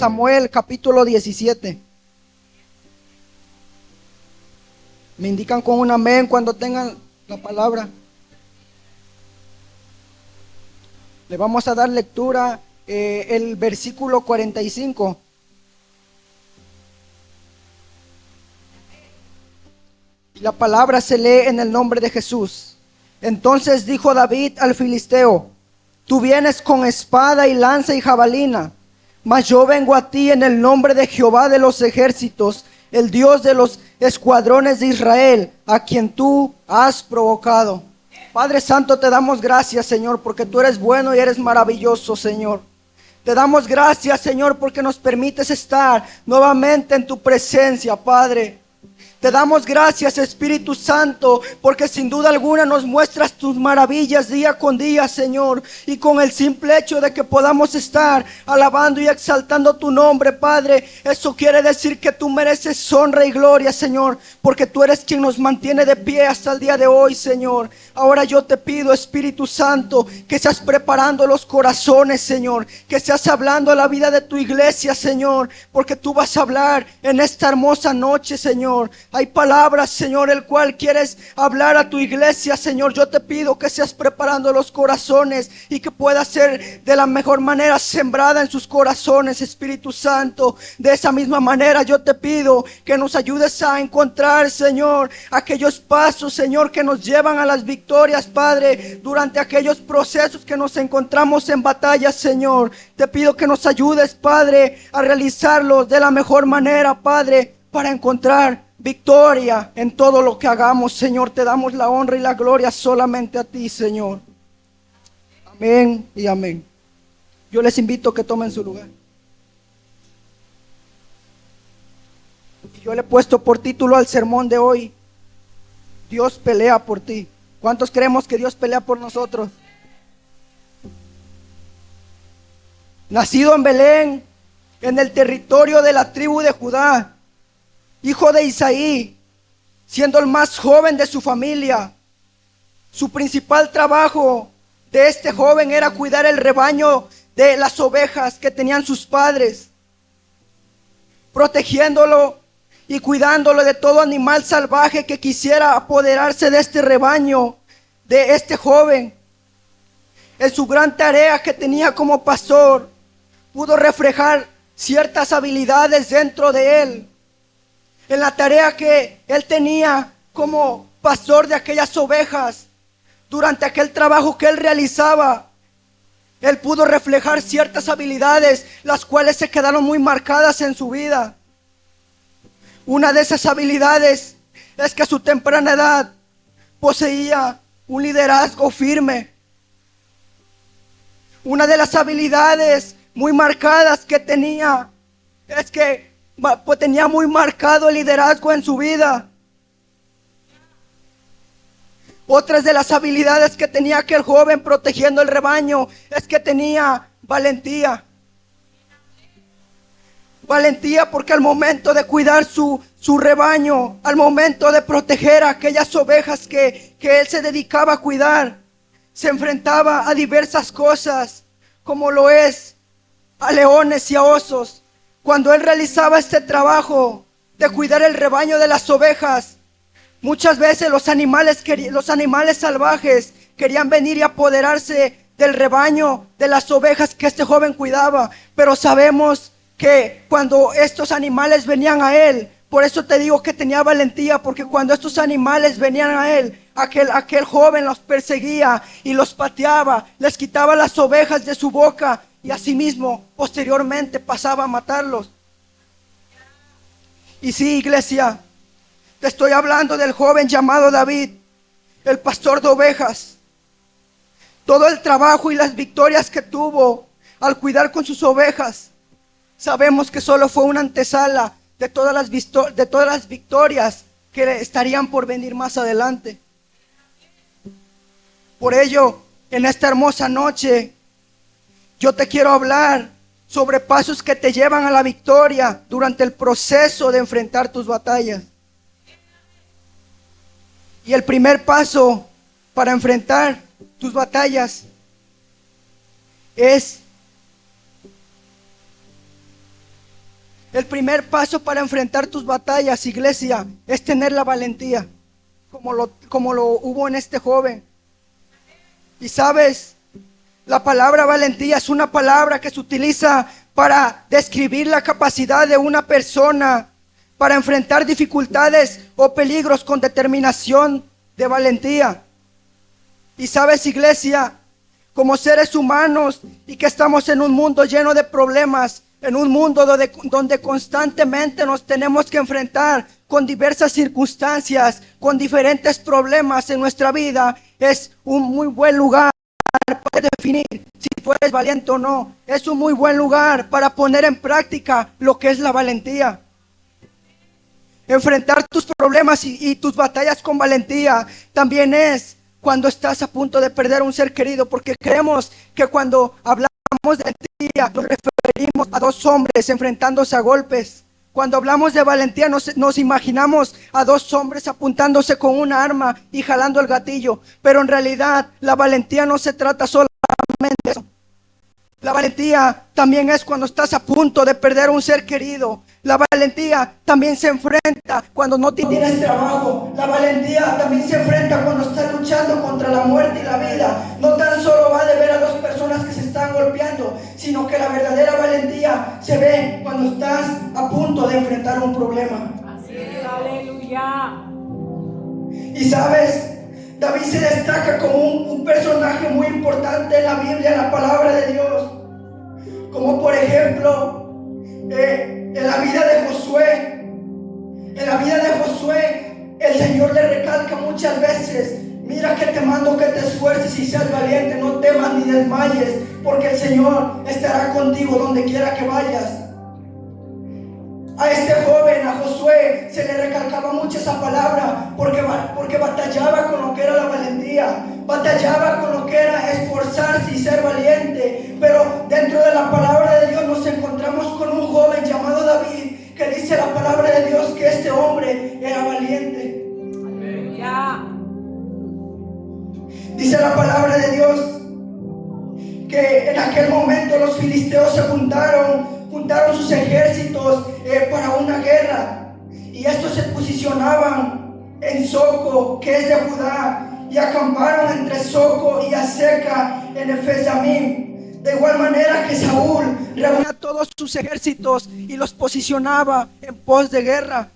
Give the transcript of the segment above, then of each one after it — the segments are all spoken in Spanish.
Samuel capítulo 17. Me indican con un amén cuando tengan la palabra. Le vamos a dar lectura el versículo 45. La palabra se lee en el nombre de Jesús. Entonces dijo David al filisteo: tú vienes con espada y lanza y jabalina, mas yo vengo a ti en el nombre de Jehová de los ejércitos, el Dios de los escuadrones de Israel, a quien tú has provocado. Padre Santo, te damos gracias, Señor, porque tú eres bueno y eres maravilloso, Señor. Te damos gracias, Señor, porque nos permites estar nuevamente en tu presencia, Padre. Te damos gracias, Espíritu Santo, porque sin duda alguna nos muestras tus maravillas día con día, Señor. Y con el simple hecho de que podamos estar alabando y exaltando tu nombre, Padre, eso quiere decir que tú mereces honra y gloria, Señor, porque tú eres quien nos mantiene de pie hasta el día de hoy, Señor. Ahora yo te pido, Espíritu Santo, que seas preparando los corazones, Señor, que seas hablando a la vida de tu iglesia, Señor, porque tú vas a hablar en esta hermosa noche, Señor. Hay palabras, Señor, el cual quieres hablar a tu iglesia, Señor. Yo te pido que seas preparando los corazones y que pueda ser de la mejor manera sembrada en sus corazones, Espíritu Santo. De esa misma manera yo te pido que nos ayudes a encontrar, Señor, aquellos pasos, Señor, que nos llevan a las victorias, Padre, durante aquellos procesos que nos encontramos en batalla, Señor. Te pido que nos ayudes, Padre, a realizarlos de la mejor manera, Padre, para encontrar victoria en todo lo que hagamos, Señor. Te damos la honra y la gloria solamente a ti, Señor. Amén y amén. Yo les invito a que tomen su lugar. Yo le he puesto por título al sermón de hoy: Dios pelea por ti. ¿Cuántos creemos que Dios pelea por nosotros? Nacido en Belén, en el territorio de la tribu de Judá, hijo de Isaí, siendo el más joven de su familia, su principal trabajo de este joven era cuidar el rebaño de las ovejas que tenían sus padres, protegiéndolo y cuidándolo de todo animal salvaje que quisiera apoderarse de este rebaño de este joven. En su gran tarea que tenía como pastor, pudo reflejar ciertas habilidades dentro de él. En la tarea que él tenía como pastor de aquellas ovejas, durante aquel trabajo que él realizaba, él pudo reflejar ciertas habilidades, las cuales se quedaron muy marcadas en su vida. Una de esas habilidades es que a su temprana edad poseía un liderazgo firme. Una de las habilidades muy marcadas que tenía es que pues tenía muy marcado el liderazgo en su vida. Otras de las habilidades que tenía aquel joven protegiendo el rebaño es que tenía valentía. Valentía porque al momento de cuidar su rebaño, al momento de proteger a aquellas ovejas que él se dedicaba a cuidar, se enfrentaba a diversas cosas, como lo es a leones y a osos. Cuando él realizaba este trabajo de cuidar el rebaño de las ovejas, muchas veces los animales salvajes querían venir y apoderarse del rebaño de las ovejas que este joven cuidaba. Pero sabemos que cuando estos animales venían a él, por eso te digo que tenía valentía, porque cuando estos animales venían a él, aquel joven los perseguía y los pateaba, les quitaba las ovejas de su boca y asimismo posteriormente pasaba a matarlos. Y sí, iglesia, te estoy hablando del joven llamado David, el pastor de ovejas. Todo el trabajo y las victorias que tuvo al cuidar con sus ovejas, sabemos que solo fue una antesala de todas las victorias que estarían por venir más adelante. Por ello, en esta hermosa noche, yo te quiero hablar sobre pasos que te llevan a la victoria durante el proceso de enfrentar tus batallas. Y el primer paso para enfrentar tus batallas es El primer paso para enfrentar tus batallas, iglesia, es tener la valentía, como lo hubo en este joven. Y sabes, la palabra valentía es una palabra que se utiliza para describir la capacidad de una persona para enfrentar dificultades o peligros con determinación de valentía. Y sabes, iglesia, como seres humanos y que estamos en un mundo lleno de problemas, en un mundo donde constantemente nos tenemos que enfrentar con diversas circunstancias, con diferentes problemas en nuestra vida, es un muy buen lugar para definir si tú eres valiente o no. Es un muy buen lugar para poner en práctica lo que es la valentía. Enfrentar tus problemas y tus batallas con valentía también es cuando estás a punto de perder un ser querido, porque creemos que cuando hablamos de valentía nos referimos a dos hombres enfrentándose a golpes. Cuando hablamos de valentía nos imaginamos a dos hombres apuntándose con una arma y jalando el gatillo, pero en realidad la valentía no se trata solamente de eso. La valentía también es cuando estás a punto de perder un ser querido. La valentía también se enfrenta cuando no tienes trabajo. La valentía también se enfrenta cuando estás luchando contra la muerte y la vida. No tan solo va de ver a dos personas que se están golpeando, sino que la verdadera valentía se ve cuando estás a punto de enfrentar un problema. Así es, aleluya. Y sabes, David se destaca como un personaje muy importante en la Biblia, en la palabra de Dios. Como por ejemplo, en la vida de Josué. En la vida de Josué, el Señor le recalca muchas veces: mira que te mando que te esfuerces y seas valiente, no temas ni desmayes, porque el Señor estará contigo donde quiera que vayas. A este joven, a Josué, se le recalcaba mucho esa palabra porque batallaba con lo que era la valentía, batallaba con lo que era esforzarse y ser valiente. Pero dentro de la palabra de Dios nos encontramos con un joven llamado David, que dice la palabra de Dios que este hombre era valiente. Aleluya. Dice la palabra de Dios que en aquel momento los filisteos se juntaron sus ejércitos para una guerra, y estos se posicionaban en Soco, que es de Judá, y acamparon entre Soco y Azeca en Efes-Damim. De igual manera que Saúl reunía todos sus ejércitos y los posicionaba en pos de guerra.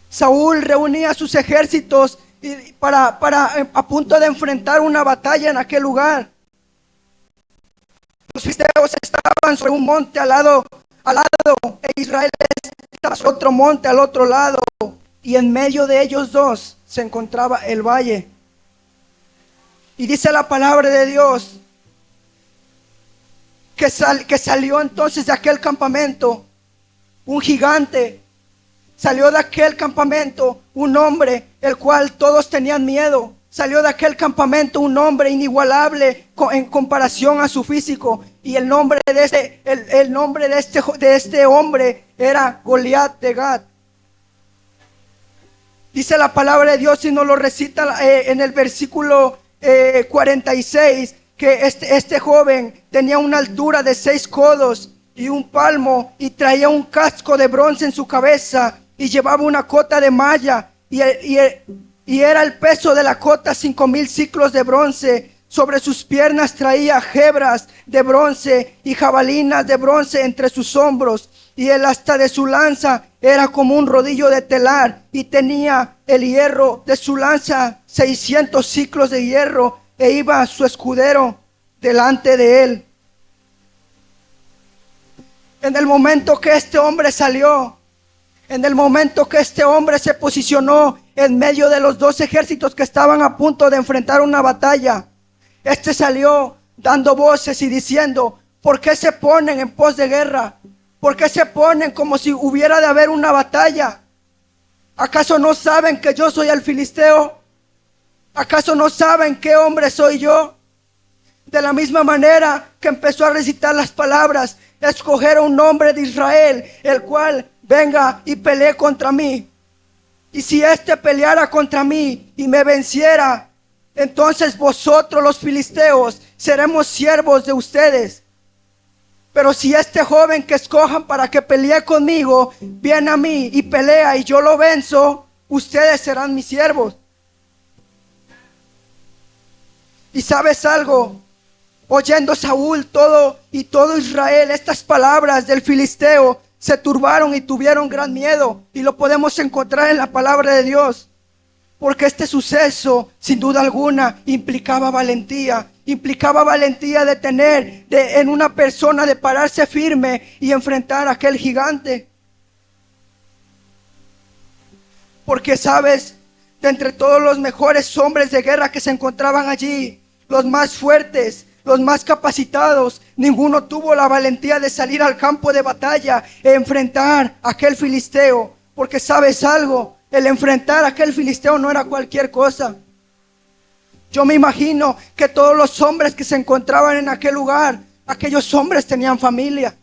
Saúl reunía sus ejércitos a punto de enfrentar una batalla en aquel lugar. Los filisteos estaban sobre un monte al lado, e Israel estaba sobre otro monte al otro lado, y en medio de ellos dos se encontraba el valle. Y dice la palabra de Dios que salió entonces de aquel campamento un gigante. Salió de aquel campamento un hombre el cual todos tenían miedo. Salió de aquel campamento un hombre inigualable en comparación a su físico. Y el nombre de este hombre era Goliat de Gat. Dice la palabra de Dios, y nos lo recita en el versículo 46, que este joven tenía una altura de 6 codos y un palmo, y traía un casco de bronce en su cabeza, y llevaba una cota de malla, y era el peso de la cota 5,000 siclos de bronce. Sobre sus piernas traía hebras de bronce y jabalinas de bronce entre sus hombros, y el asta de su lanza era como un rodillo de telar, y tenía el hierro de su lanza 600 siclos de hierro, e iba su escudero delante de él. En el momento que este hombre salió, en el momento que este hombre se posicionó en medio de los dos ejércitos que estaban a punto de enfrentar una batalla, este salió dando voces y diciendo: ¿por qué se ponen en pos de guerra? ¿Por qué se ponen como si hubiera de haber una batalla? ¿Acaso no saben que yo soy el filisteo? ¿Acaso no saben qué hombre soy yo? De la misma manera que empezó a recitar las palabras: escoger un hombre de Israel, el cual venga y pelee contra mí. Y si éste peleara contra mí y me venciera, entonces vosotros los filisteos seremos siervos de ustedes. Pero si este joven que escojan para que pelee conmigo viene a mí y pelea y yo lo venzo, ustedes serán mis siervos. Y sabes algo, oyendo Saúl todo Israel estas palabras del filisteo, se turbaron y tuvieron gran miedo. Y lo podemos encontrar en la palabra de Dios. Porque este suceso, sin duda alguna, implicaba valentía. Implicaba valentía de tener en una persona, de pararse firme y enfrentar a aquel gigante. Porque sabes, de entre todos los mejores hombres de guerra que se encontraban allí, los más fuertes, los más capacitados, ninguno tuvo la valentía de salir al campo de batalla e enfrentar a aquel filisteo. Porque sabes algo, el enfrentar a aquel filisteo no era cualquier cosa. Yo me imagino que todos los hombres que se encontraban en aquel lugar, aquellos hombres tenían familia.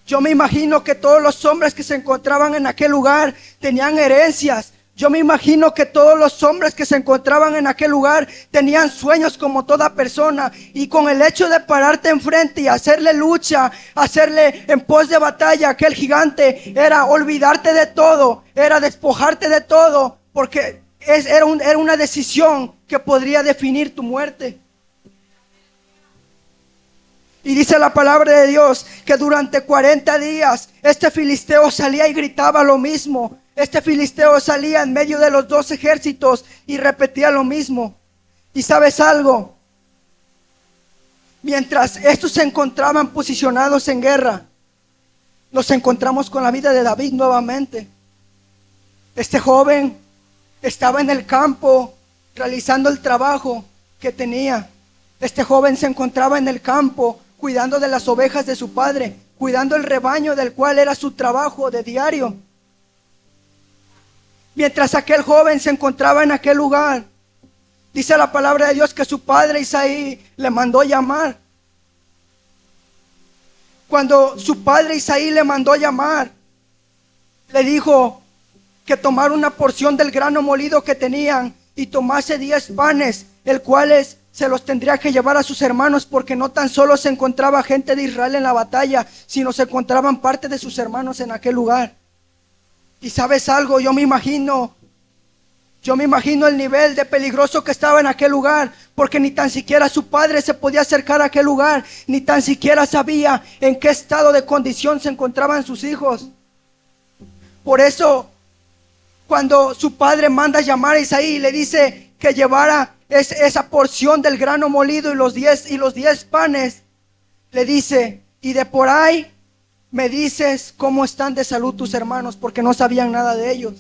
Yo me imagino que todos los hombres que se encontraban en aquel lugar tenían herencias. Yo me imagino que todos los hombres que se encontraban en aquel lugar tenían sueños como toda persona. Y con el hecho de pararte enfrente y hacerle lucha, hacerle en pos de batalla a aquel gigante, era olvidarte de todo, era despojarte de todo, porque era una decisión que podría definir tu muerte. Y dice la palabra de Dios que durante 40 días este filisteo salía y gritaba lo mismo. Este filisteo salía en medio de los dos ejércitos y repetía lo mismo. ¿Y sabes algo? Mientras estos se encontraban posicionados en guerra, nos encontramos con la vida de David nuevamente. Este joven estaba en el campo realizando el trabajo que tenía. Este joven se encontraba en el campo cuidando de las ovejas de su padre, cuidando el rebaño del cual era su trabajo de diario. Mientras aquel joven se encontraba en aquel lugar, dice la palabra de Dios que su padre Isaí le mandó llamar. Cuando su padre Isaí le mandó llamar, le dijo que tomara una porción del grano molido que tenían y tomase 10 panes, el cuales se los tendría que llevar a sus hermanos, porque no tan solo se encontraba gente de Israel en la batalla, sino se encontraban parte de sus hermanos en aquel lugar. Y sabes algo, yo me imagino el nivel de peligroso que estaba en aquel lugar, porque ni tan siquiera su padre se podía acercar a aquel lugar, ni tan siquiera sabía en qué estado de condición se encontraban sus hijos. Por eso, cuando su padre manda llamar a Isaí y le dice que llevara esa porción del grano molido y los 10 panes, le dice, y de por ahí me dices cómo están de salud tus hermanos, porque no sabían nada de ellos.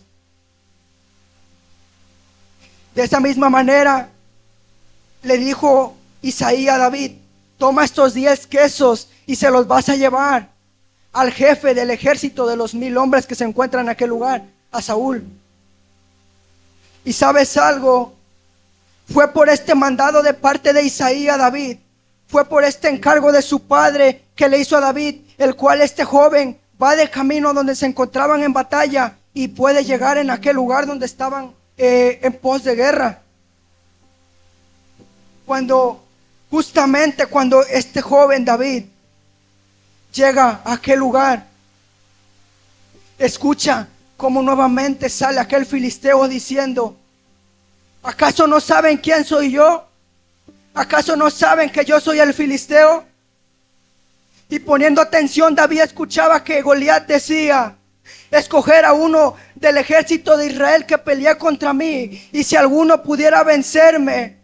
De esa misma manera le dijo Isaí a David, toma estos 10 quesos y se los vas a llevar al jefe del ejército de los 1000 hombres que se encuentran en aquel lugar, a Saúl. Y sabes algo, fue por este mandado de parte de Isaí a David, fue por este encargo de su padre que le hizo a David, el cual este joven va de camino donde se encontraban en batalla y puede llegar en aquel lugar donde estaban en pos de guerra. Justamente cuando este joven David llega a aquel lugar, escucha cómo nuevamente sale aquel filisteo diciendo, ¿acaso no saben quién soy yo? ¿Acaso no saben que yo soy el filisteo? Y poniendo atención, David escuchaba que Goliat decía, escoger a uno del ejército de Israel que pelea contra mí, y si alguno pudiera vencerme,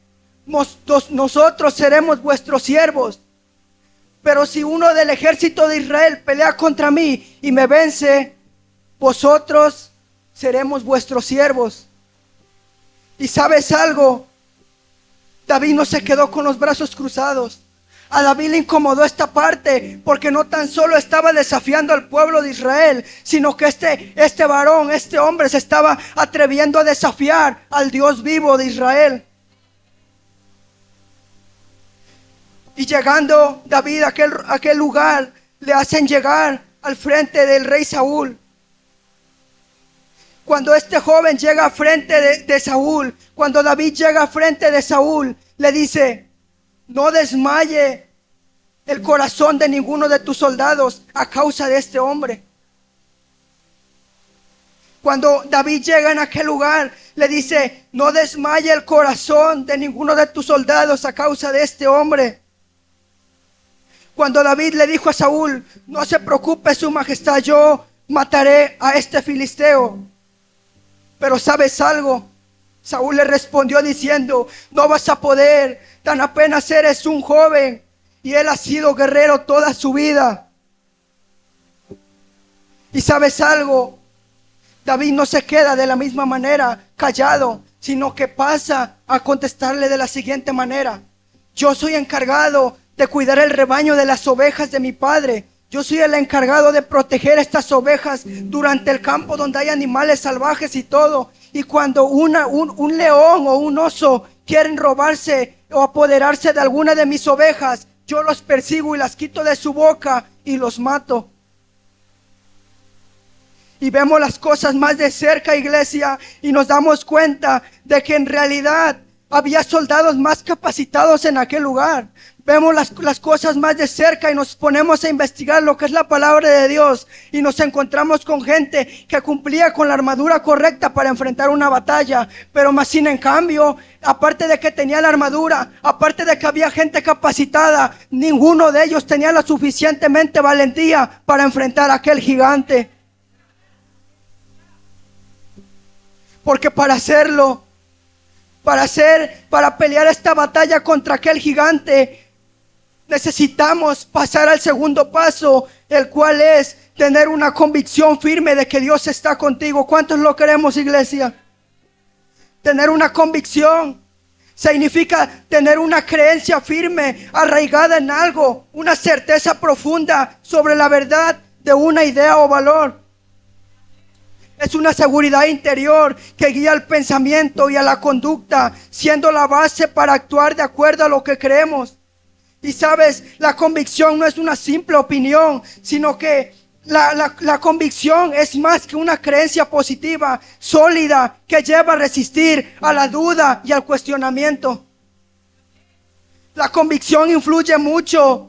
nosotros seremos vuestros siervos. Pero si uno del ejército de Israel pelea contra mí y me vence, vosotros seremos vuestros siervos. Y sabes algo, David no se quedó con los brazos cruzados. A David le incomodó esta parte, porque no tan solo estaba desafiando al pueblo de Israel, sino que este varón, este hombre se estaba atreviendo a desafiar al Dios vivo de Israel. Y llegando David a aquel lugar, le hacen llegar al frente del rey Saúl. Cuando este joven llega a frente de Saúl, cuando David llega a frente de Saúl, le dice, no desmaye el corazón de ninguno de tus soldados a causa de este hombre. Cuando David llega en aquel lugar, le dice: no desmaye el corazón de ninguno de tus soldados a causa de este hombre. Cuando David le dijo a Saúl: no se preocupe su majestad, yo mataré a este filisteo. Pero ¿sabes algo? Saúl le respondió diciendo: no vas a poder, tan apenas eres un joven, y él ha sido guerrero toda su vida. ¿Y sabes algo? David no se queda de la misma manera callado, sino que pasa a contestarle de la siguiente manera: yo soy encargado de cuidar el rebaño de las ovejas de mi padre. Yo soy el encargado de proteger estas ovejas durante el campo donde hay animales salvajes y todo. Y cuando un león o un oso quieren robarse o apoderarse de alguna de mis ovejas, yo los persigo y las quito de su boca y los mato. Y vemos las cosas más de cerca, iglesia, y nos damos cuenta de que en realidad había soldados más capacitados en aquel lugar. Vemos las cosas más de cerca y nos ponemos a investigar lo que es la palabra de Dios, y nos encontramos con gente que cumplía con la armadura correcta para enfrentar una batalla, pero más sin en cambio, aparte de que tenía la armadura, aparte de que había gente capacitada, ninguno de ellos tenía la suficientemente valentía para enfrentar a aquel gigante. Porque para pelear esta batalla contra aquel gigante, necesitamos pasar al segundo paso, el cual es tener una convicción firme de que Dios está contigo. ¿Cuántos lo queremos, iglesia? Tener una convicción significa tener una creencia firme, arraigada en algo, una certeza profunda sobre la verdad de una idea o valor. Es una seguridad interior que guía el pensamiento y a la conducta, siendo la base para actuar de acuerdo a lo que creemos. Y sabes, la convicción no es una simple opinión, sino que la convicción es más que una creencia positiva, sólida, que lleva a resistir a la duda y al cuestionamiento. La convicción influye mucho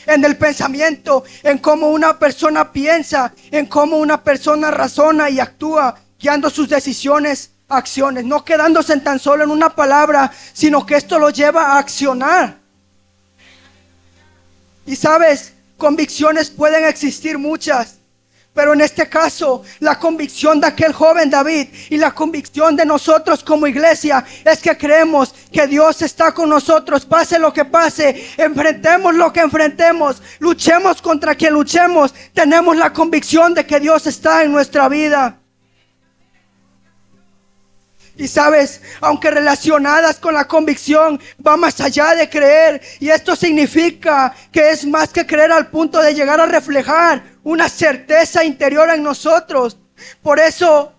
en el pensamiento, en cómo una persona piensa, en cómo una persona razona y actúa, guiando sus decisiones, acciones, no quedándose en tan solo en una palabra, sino que esto lo lleva a accionar. Y sabes, convicciones pueden existir muchas, pero en este caso, la convicción de aquel joven David y la convicción de nosotros como iglesia es que creemos que Dios está con nosotros, pase lo que pase, enfrentemos lo que enfrentemos, luchemos contra quien luchemos, tenemos la convicción de que Dios está en nuestra vida. Y sabes, aunque relacionadas con la convicción, va más allá de creer. Y esto significa que es más que creer al punto de llegar a reflejar una certeza interior en nosotros. Por eso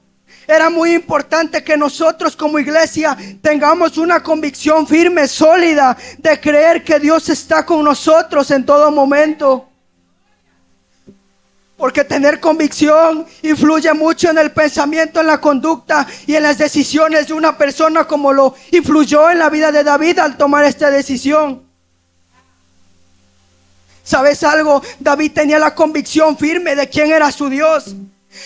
era muy importante que nosotros como iglesia tengamos una convicción firme, sólida, de creer que Dios está con nosotros en todo momento. Porque tener convicción influye mucho en el pensamiento, en la conducta y en las decisiones de una persona, como lo influyó en la vida de David al tomar esta decisión. ¿Sabes algo? David tenía la convicción firme de quién era su Dios.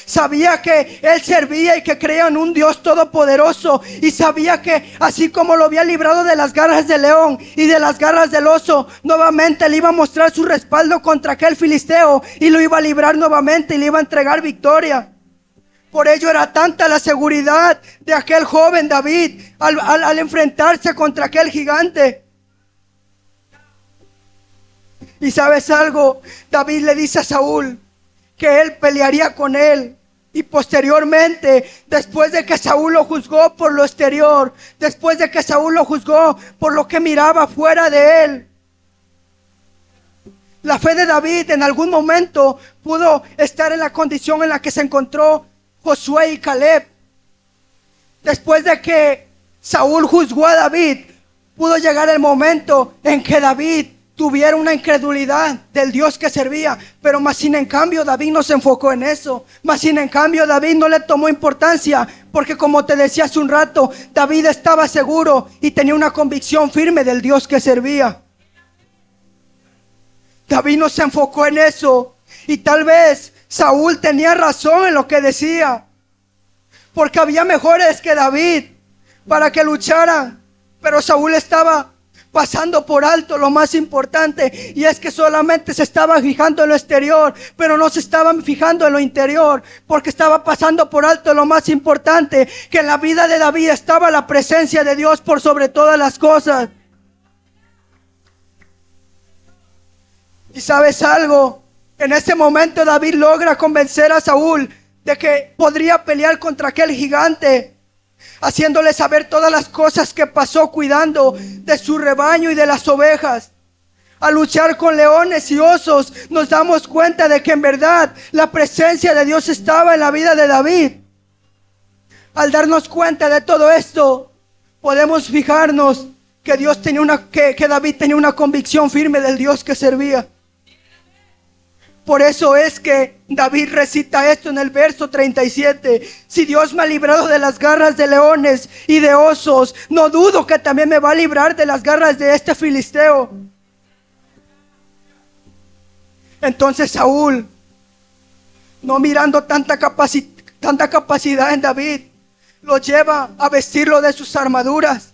Sabía que él servía y que creía en un Dios todopoderoso, y sabía que así como lo había librado de las garras del león y de las garras del oso, nuevamente le iba a mostrar su respaldo contra aquel filisteo y lo iba a librar nuevamente y le iba a entregar victoria. Por ello era tanta la seguridad de aquel joven David al enfrentarse contra aquel gigante. Y ¿sabes algo? David le dice a Saúl que él pelearía con él. Y posteriormente, después de que Saúl lo juzgó por lo exterior, después de que Saúl lo juzgó por lo que miraba fuera de él, la fe de David en algún momento pudo estar en la condición en la que se encontró Josué y Caleb. Después de que Saúl juzgó a David, pudo llegar el momento en que David tuviera una incredulidad del Dios que servía, pero más sin en cambio David no se enfocó en eso, más sin en cambio David no le tomó importancia, porque como te decía hace un rato, David estaba seguro y tenía una convicción firme del Dios que servía. David no se enfocó en eso. Y tal vez Saúl tenía razón en lo que decía, porque había mejores que David para que lucharan. Pero Saúl estaba pasando por alto lo más importante, y es que solamente se estaba fijando en lo exterior, pero no se estaban fijando en lo interior, porque estaba pasando por alto lo más importante, que en la vida de David estaba la presencia de Dios por sobre todas las cosas. Y ¿sabes algo? En ese momento David logra convencer a Saúl de que podría pelear contra aquel gigante, haciéndole saber todas las cosas que pasó cuidando de su rebaño y de las ovejas. Al luchar con leones y osos, nos damos cuenta de que en verdad la presencia de Dios estaba en la vida de David. Al darnos cuenta de todo esto, podemos fijarnos que que David tenía una convicción firme del Dios que servía. Por eso es que David recita esto en el verso 37. Si Dios me ha librado de las garras de leones y de osos, no dudo que también me va a librar de las garras de este filisteo. Entonces Saúl, no mirando tanta capacidad en David, lo lleva a vestirlo de sus armaduras,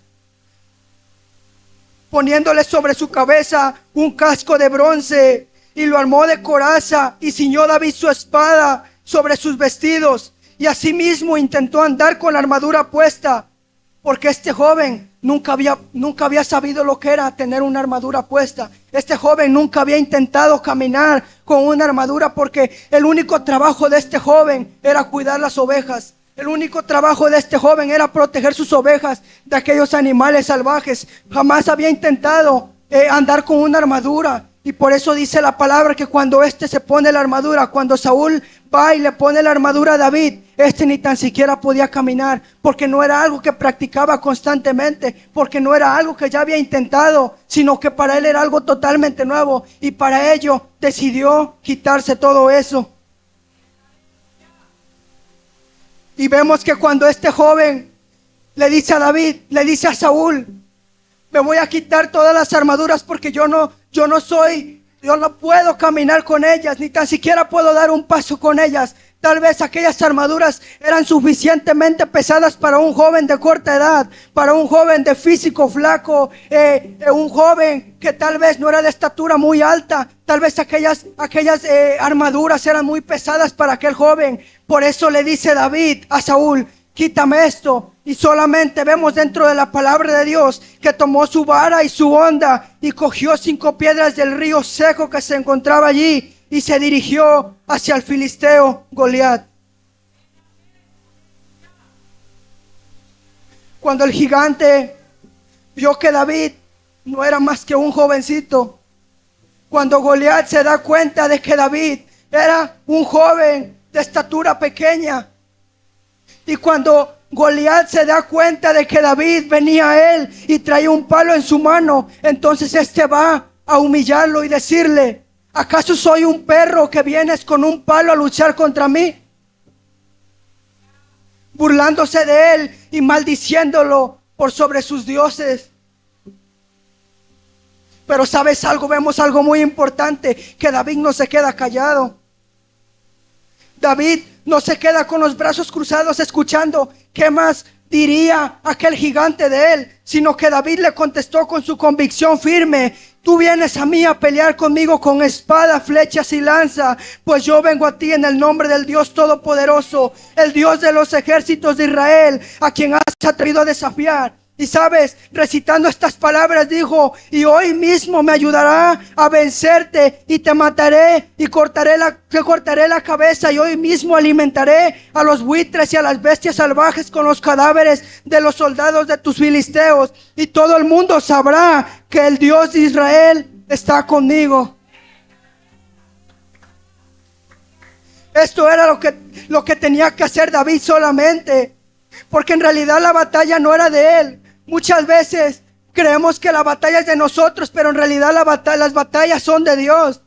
poniéndole sobre su cabeza un casco de bronce, y lo armó de coraza, y ciñó David su espada sobre sus vestidos, y asimismo intentó andar con la armadura puesta, porque este joven nunca había sabido lo que era tener una armadura puesta. Este joven nunca había intentado caminar con una armadura, porque el único trabajo de este joven era cuidar las ovejas. El único trabajo de este joven era proteger sus ovejas de aquellos animales salvajes. Jamás había intentado andar con una armadura. Y por eso dice la palabra que cuando se pone la armadura, cuando Saúl va y le pone la armadura a David, ni tan siquiera podía caminar, porque no era algo que practicaba constantemente, porque no era algo que ya había intentado, sino que para él era algo totalmente nuevo, y para ello decidió quitarse todo eso. Y vemos que cuando este joven le dice a Saúl, me voy a quitar todas las armaduras porque yo no puedo caminar con ellas, ni tan siquiera puedo dar un paso con ellas. Tal vez aquellas armaduras eran suficientemente pesadas para un joven de corta edad, para un joven de físico flaco, un joven que tal vez no era de estatura muy alta. Tal vez aquellas armaduras eran muy pesadas para aquel joven. Por eso le dice David a Saúl, quítame esto. Y solamente vemos dentro de la palabra de Dios que tomó su vara y su honda y cogió 5 piedras del río seco que se encontraba allí y se dirigió hacia el filisteo Goliat. Cuando el gigante vio que David no era más que un jovencito, cuando Goliat se da cuenta de que David era un joven de estatura pequeña, y cuando Goliat se da cuenta de que David venía a él y traía un palo en su mano, entonces va a humillarlo y decirle, ¿acaso soy un perro que vienes con un palo a luchar contra mí? Burlándose de él y maldiciéndolo por sobre sus dioses. Pero ¿sabes algo? Vemos algo muy importante, que David no se queda callado. David no se queda con los brazos cruzados escuchando qué más diría aquel gigante de él, sino que David le contestó con su convicción firme, tú vienes a mí a pelear conmigo con espada, flechas y lanza, pues yo vengo a ti en el nombre del Dios Todopoderoso, el Dios de los ejércitos de Israel, a quien has atrevido a desafiar. Y sabes, recitando estas palabras dijo, y hoy mismo me ayudará a vencerte y te mataré y te cortaré la cabeza, y hoy mismo alimentaré a los buitres y a las bestias salvajes con los cadáveres de los soldados de tus filisteos, y todo el mundo sabrá que el Dios de Israel está conmigo. Esto era lo que tenía que hacer David solamente, porque en realidad la batalla no era de él. Muchas veces creemos que la batalla es de nosotros, pero en realidad las batallas son de Dios.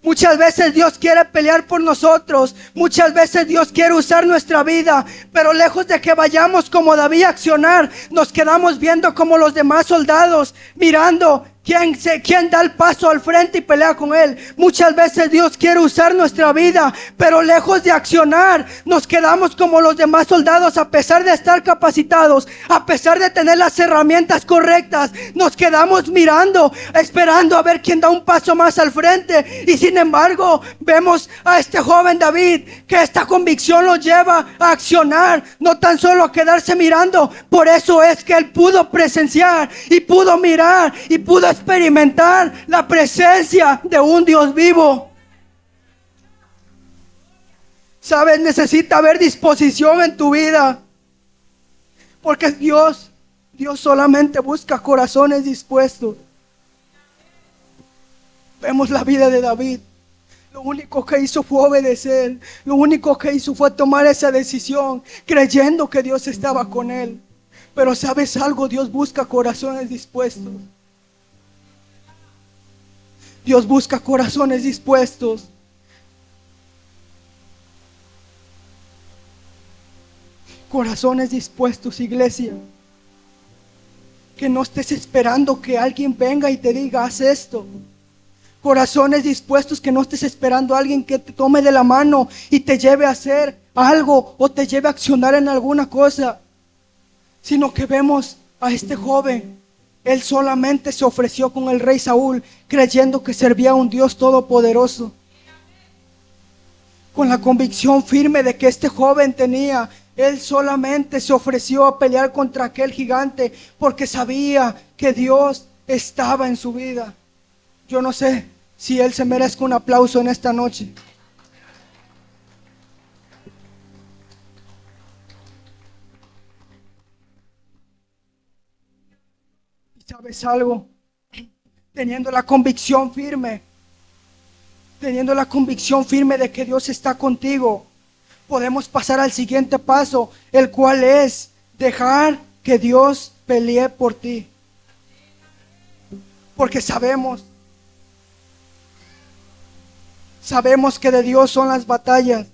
Muchas veces Dios quiere pelear por nosotros. Muchas veces Dios quiere usar nuestra vida. Pero lejos de que vayamos como David a accionar, nos quedamos viendo como los demás soldados, mirando ¿Quién da el paso al frente y pelea con él? Muchas veces Dios quiere usar nuestra vida, pero lejos de accionar, nos quedamos como los demás soldados. A pesar de estar capacitados, a pesar de tener las herramientas correctas, nos quedamos mirando, esperando a ver quién da un paso más al frente. Y sin embargo, vemos a este joven David, que esta convicción lo lleva a accionar, no tan solo a quedarse mirando. Por eso es que él pudo presenciar y pudo mirar y pudo experimentar la presencia de un Dios vivo. Sabes, necesita haber disposición en tu vida, porque Dios solamente busca corazones dispuestos. Vemos la vida de David. Lo único que hizo fue obedecer. Lo único que hizo fue tomar esa decisión, creyendo que Dios estaba con él. Pero ¿sabes algo? Dios busca corazones dispuestos. Dios busca corazones dispuestos. Corazones dispuestos, iglesia. Que no estés esperando que alguien venga y te diga, haz esto. Corazones dispuestos, que no estés esperando a alguien que te tome de la mano y te lleve a hacer algo o te lleve a accionar en alguna cosa. Sino que vemos a este joven. Él solamente se ofreció con el rey Saúl, creyendo que servía a un Dios todopoderoso. Con la convicción firme de que este joven tenía, él solamente se ofreció a pelear contra aquel gigante, porque sabía que Dios estaba en su vida. Yo no sé si él se merezca un aplauso en esta noche. ¿Sabes algo? Teniendo la convicción firme de que Dios está contigo, podemos pasar al siguiente paso, el cual es dejar que Dios pelee por ti. Porque sabemos que de Dios son las batallas.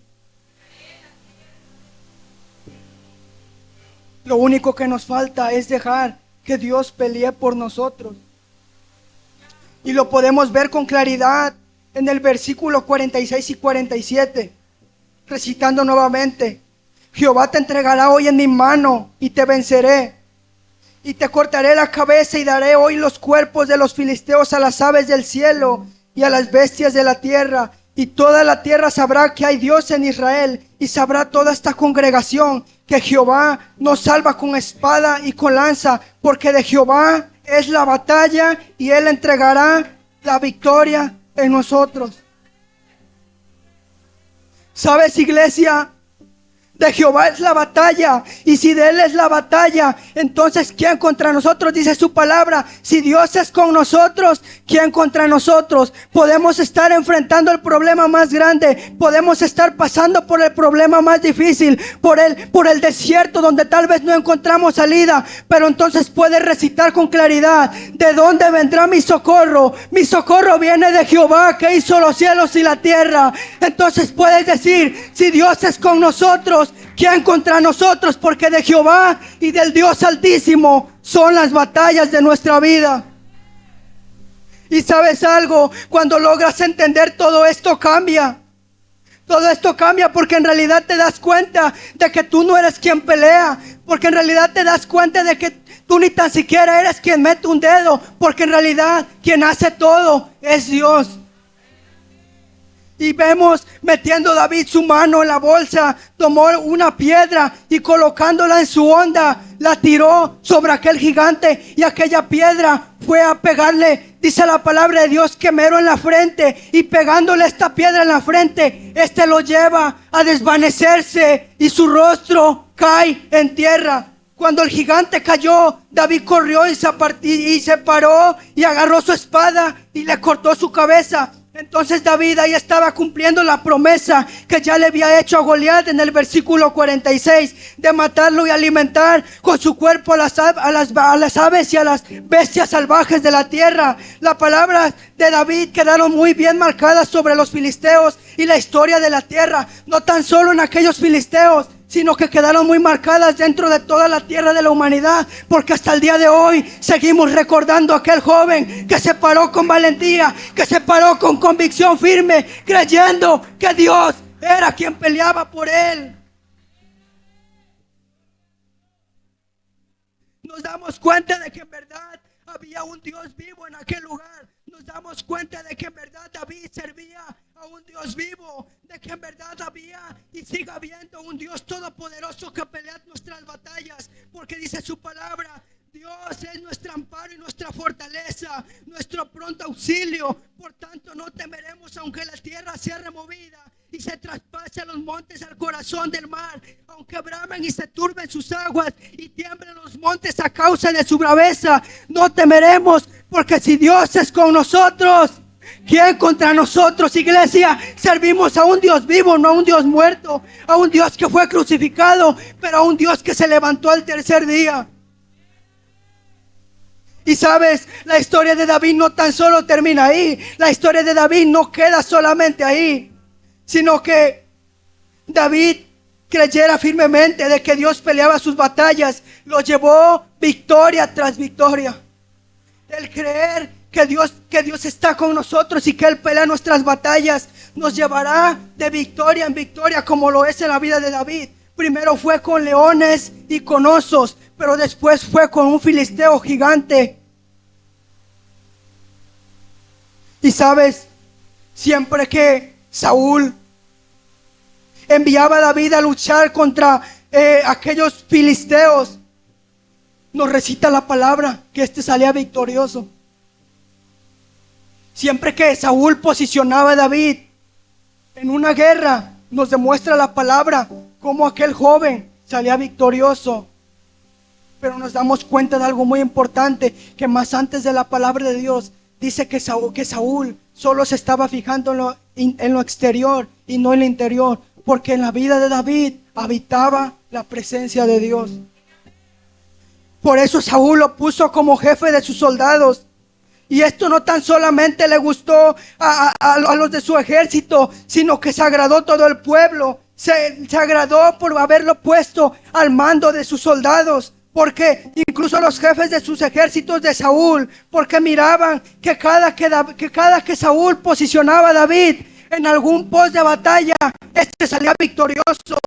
Lo único que nos falta es dejar que Dios pelee por nosotros. Y lo podemos ver con claridad en el versículo 46 y 47. Recitando nuevamente: Jehová te entregará hoy en mi mano y te venceré. Y te cortaré la cabeza y daré hoy los cuerpos de los filisteos a las aves del cielo y a las bestias de la tierra. Y toda la tierra sabrá que hay Dios en Israel, y sabrá toda esta congregación que Jehová nos salva con espada y con lanza, porque de Jehová es la batalla y Él entregará la victoria en nosotros. ¿Sabes, iglesia? De Jehová es la batalla, y si de Él es la batalla, entonces ¿quién contra nosotros? Dice su palabra. Si Dios es con nosotros, ¿quién contra nosotros? Podemos estar enfrentando el problema más grande, podemos estar pasando por el problema más difícil, por el desierto donde tal vez no encontramos salida, pero entonces puedes recitar con claridad: ¿de dónde vendrá mi socorro? Mi socorro viene de Jehová, que hizo los cielos y la tierra. Entonces puedes decir: si Dios es con nosotros, ¿quién contra nosotros? Porque de Jehová y del Dios Altísimo son las batallas de nuestra vida. Y ¿sabes algo? Cuando logras entender todo esto cambia. Todo esto cambia, porque en realidad te das cuenta de que tú no eres quien pelea, porque en realidad te das cuenta de que tú ni tan siquiera eres quien mete un dedo, porque en realidad quien hace todo es Dios. Y vemos metiendo David su mano en la bolsa, tomó una piedra y colocándola en su honda, la tiró sobre aquel gigante, y aquella piedra fue a pegarle, dice la palabra de Dios, que mero en la frente, y pegándole esta piedra en la frente, lo lleva a desvanecerse y su rostro cae en tierra. Cuando el gigante cayó, David corrió y se paró y agarró su espada y le cortó su cabeza. Entonces David ahí estaba cumpliendo la promesa que ya le había hecho a Goliat en el versículo 46, de matarlo y alimentar con su cuerpo a las aves y a las bestias salvajes de la tierra. Las palabras de David quedaron muy bien marcadas sobre los filisteos y la historia de la tierra, no tan solo en aquellos filisteos, sino que quedaron muy marcadas dentro de toda la tierra de la humanidad, porque hasta el día de hoy seguimos recordando a aquel joven que se paró con valentía, que se paró con convicción firme, creyendo que Dios era quien peleaba por él. Nos damos cuenta de que en verdad había un Dios vivo en aquel lugar. Nos damos cuenta de que en verdad David servía a un Dios vivo, de que en verdad había y sigue habiendo un Dios todopoderoso que pelea nuestras batallas, porque dice su palabra: Dios es nuestro amparo y nuestra fortaleza, nuestro pronto auxilio. Por tanto no temeremos aunque la tierra sea removida y se traspase a los montes al corazón del mar, aunque bramen y se turben sus aguas y tiemblen los montes a causa de su braveza. No temeremos, porque si Dios es con nosotros, ¿quién contra nosotros, iglesia? Servimos a un Dios vivo, no a un Dios muerto, a un Dios que fue crucificado, pero a un Dios que se levantó al tercer día. Y sabes, la historia de David no tan solo termina ahí. La historia de David no queda solamente ahí, sino que David creyera firmemente de que Dios peleaba sus batallas, lo llevó victoria tras victoria. El creer que Dios está con nosotros y que Él pelea nuestras batallas nos llevará de victoria en victoria, como lo es en la vida de David. Primero fue con leones y con osos, pero después fue con un filisteo gigante. Y sabes, siempre que Saúl enviaba a David a luchar contra aquellos filisteos, nos recita la palabra que salía victorioso. Siempre que Saúl posicionaba a David en una guerra, nos demuestra la palabra cómo aquel joven salía victorioso. Pero nos damos cuenta de algo muy importante, que más antes de la palabra de Dios dice que Saúl solo se estaba fijando en lo exterior y no en lo interior, porque en la vida de David habitaba la presencia de Dios. Por eso Saúl lo puso como jefe de sus soldados. Y esto no tan solamente le gustó a los de su ejército, sino que se agradó todo el pueblo. Se agradó por haberlo puesto al mando de sus soldados. Porque incluso los jefes de sus ejércitos de Saúl, porque miraban que cada que Saúl posicionaba a David en algún post de batalla, salía victorioso.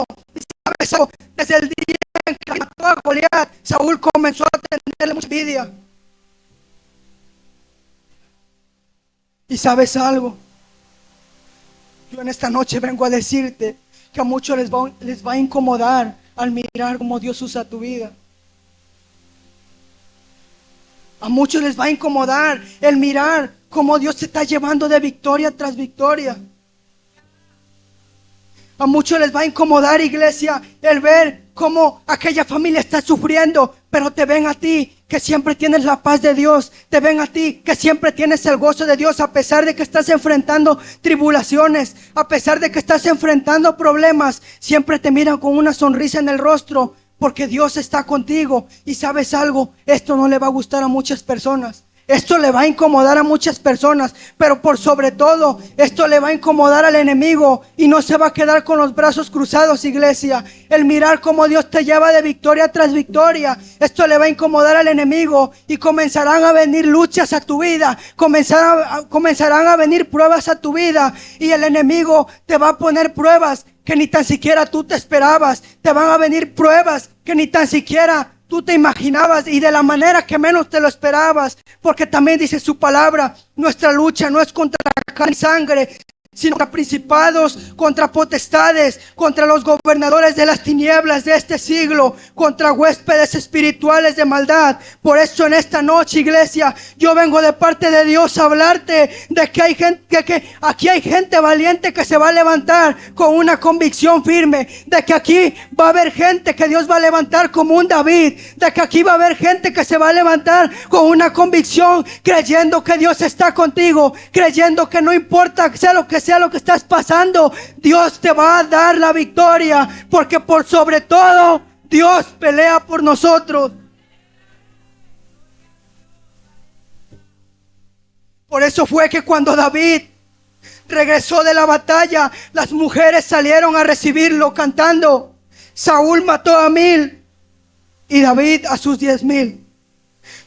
¿Sabes? Desde el día en que mató a Goliat, Saúl comenzó a tenerle mucha envidia. Y sabes algo, yo en esta noche vengo a decirte que a muchos les va a incomodar al mirar cómo Dios usa tu vida. A muchos les va a incomodar el mirar cómo Dios te está llevando de victoria tras victoria. A muchos les va a incomodar, iglesia, el ver cómo aquella familia está sufriendo, pero te ven a ti que siempre tienes la paz de Dios. Te ven a ti que siempre tienes el gozo de Dios, a pesar de que estás enfrentando tribulaciones, a pesar de que estás enfrentando problemas. Siempre te miran con una sonrisa en el rostro, porque Dios está contigo. Y sabes algo, esto no le va a gustar a muchas personas. Esto le va a incomodar a muchas personas, pero por sobre todo, esto le va a incomodar al enemigo y no se va a quedar con los brazos cruzados, iglesia. El mirar cómo Dios te lleva de victoria tras victoria, esto le va a incomodar al enemigo y comenzarán a venir luchas a tu vida, comenzarán a venir pruebas a tu vida y el enemigo te va a poner pruebas que ni tan siquiera tú te esperabas. Te van a venir pruebas que ni tan siquiera tú te imaginabas y de la manera que menos te lo esperabas, porque también dice su palabra, nuestra lucha no es contra carne y sangre, sino contra principados, contra potestades, contra los gobernadores de las tinieblas de este siglo, contra huéspedes espirituales de maldad. Por eso en esta noche, iglesia, yo vengo de parte de Dios a hablarte de que hay gente, que aquí hay gente valiente que se va a levantar con una convicción firme, de que aquí va a haber gente que Dios va a levantar como un David, de que aquí va a haber gente que se va a levantar con una convicción, creyendo que Dios está contigo, creyendo que no importa sea lo que estás pasando, Dios te va a dar la victoria, porque por sobre todo Dios pelea por nosotros. Por eso fue que cuando David regresó de la batalla, las mujeres salieron a recibirlo cantando: Saúl mató a 1000 y David a sus 10,000.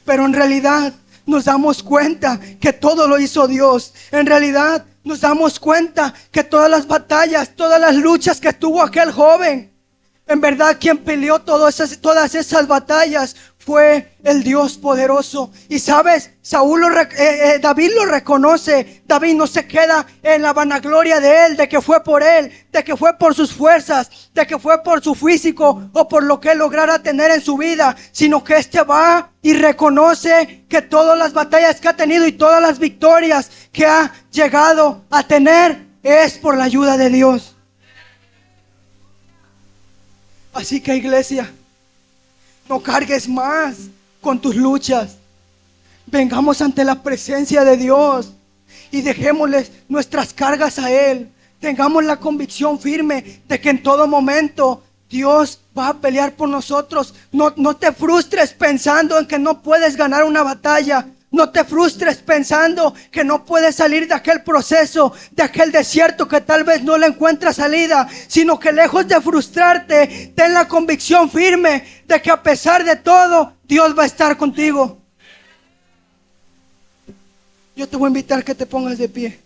Pero en realidad nos damos cuenta que todo lo hizo Dios. En realidad nos damos cuenta que todas las batallas, todas las luchas que tuvo aquel joven, en verdad quien peleó todas esas batallas fue el Dios poderoso. Y sabes, David lo reconoce. David no se queda en la vanagloria de él, de que fue por él, de que fue por sus fuerzas, de que fue por su físico o por lo que él lograra tener en su vida, sino que va y reconoce que todas las batallas que ha tenido y todas las victorias que ha llegado a tener es por la ayuda de Dios. Así que, iglesia, no cargues más con tus luchas. Vengamos ante la presencia de Dios y dejémosle nuestras cargas a Él. Tengamos la convicción firme de que en todo momento Dios va a pelear por nosotros. No te frustres pensando en que no puedes ganar una batalla. No te frustres pensando que no puedes salir de aquel proceso, de aquel desierto que tal vez no le encuentras salida, sino que lejos de frustrarte, ten la convicción firme de que a pesar de todo, Dios va a estar contigo. Yo te voy a invitar a que te pongas de pie.